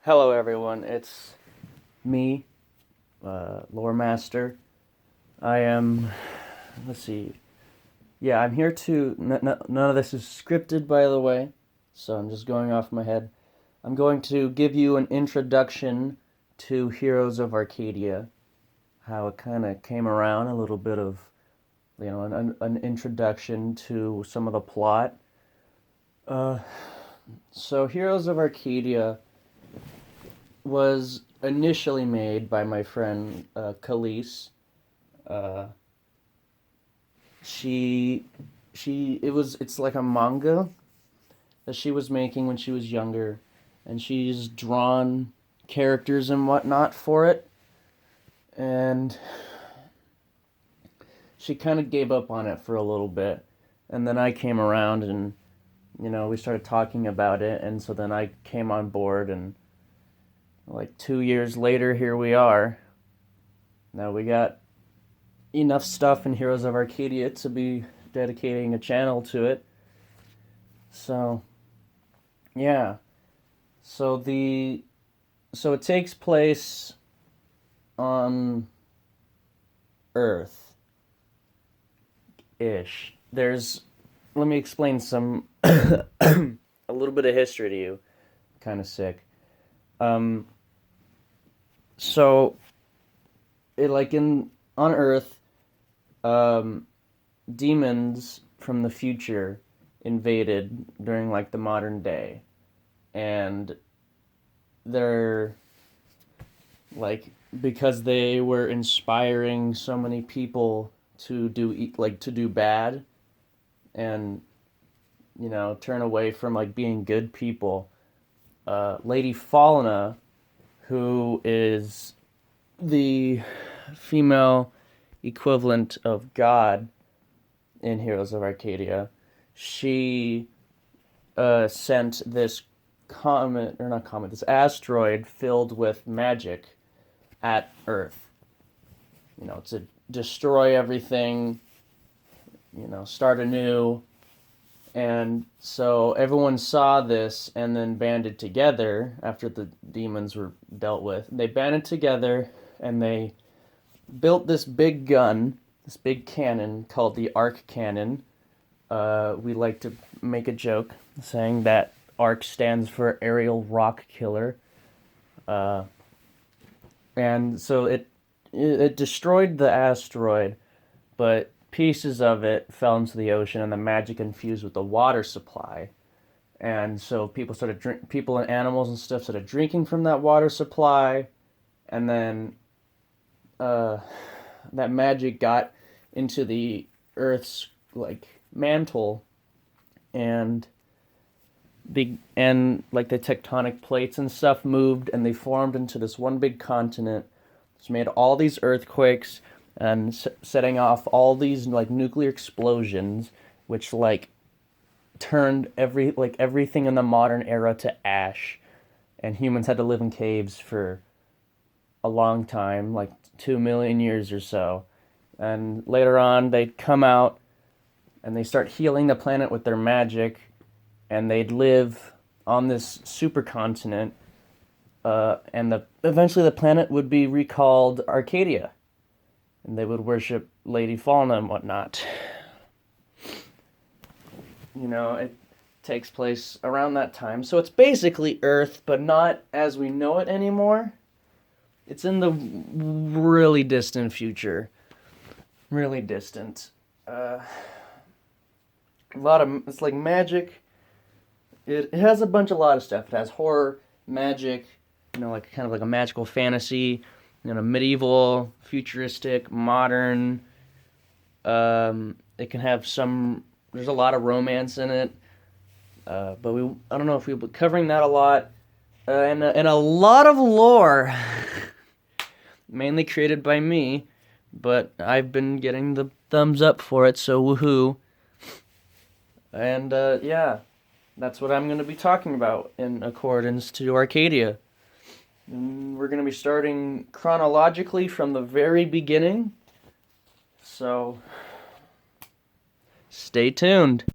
Hello, everyone. It's me, Lore Master. I am. Let's see. Yeah, I'm here to. None of this is scripted, by the way, so I'm just going off my head. I'm going to give you an introduction to Heroes of Arcadia, how it kind of came around, a little bit of, an introduction to some of the plot. Uh, so Heroes of Arcadia was initially made by my friend Khalees. Uh, she it's like a manga that she was making when she was younger, and she's drawn characters and whatnot for it, and she kind of gave up on it for a little bit, and then I came around and we started talking about it, and so then I came on board, and like 2 years later, here we are. Now we got enough stuff in Heroes of Arcadia to be dedicating a channel to it. So, yeah. So it takes place on Earth ish. Let me explain some a little bit of history to you. Kind of sick. Um so it like in on Earth, um demons from the future invaded during like the modern day, and they're like, because they were inspiring so many people to do bad, and turn away from like being good people. Lady Falna, who is the female equivalent of God in Heroes of Arcadia, she sent this this asteroid filled with magic at Earth. To destroy everything, start anew. And so everyone saw this and then banded together after the demons were dealt with. They banded together and they built this big gun, this big cannon called the Arc Cannon. We like to make a joke saying that Arc stands for Aerial Rock Killer. And so it destroyed the asteroid, but pieces of it fell into the ocean, and the magic infused with the water supply. And so people and animals and stuff started drinking from that water supply, and then that magic got into the Earth's like mantle, and like the tectonic plates and stuff moved, and they formed into this one big continent, which made all these earthquakes and setting off all these like nuclear explosions, which like turned everything in the modern era to ash, and humans had to live in caves for a long time, like 2 million years or so. And later on, they'd come out and they start healing the planet with their magic, and they'd live on this supercontinent, and eventually the planet would be recalled Arcadia, and they would worship Lady Falna and whatnot. It takes place around that time, so it's basically Earth, but not as we know it anymore. It's in the really distant future. Really distant. It's like magic. It has a lot of stuff. It has horror, magic, like kind of like a magical fantasy, medieval, futuristic, modern. It can have there's a lot of romance in it. But I don't know if we'll be covering that a lot. And a lot of lore, mainly created by me, but I've been getting the thumbs up for it, so woohoo. And yeah, that's what I'm going to be talking about in accordance to Arcadia. And we're going to be starting chronologically from the very beginning, so stay tuned.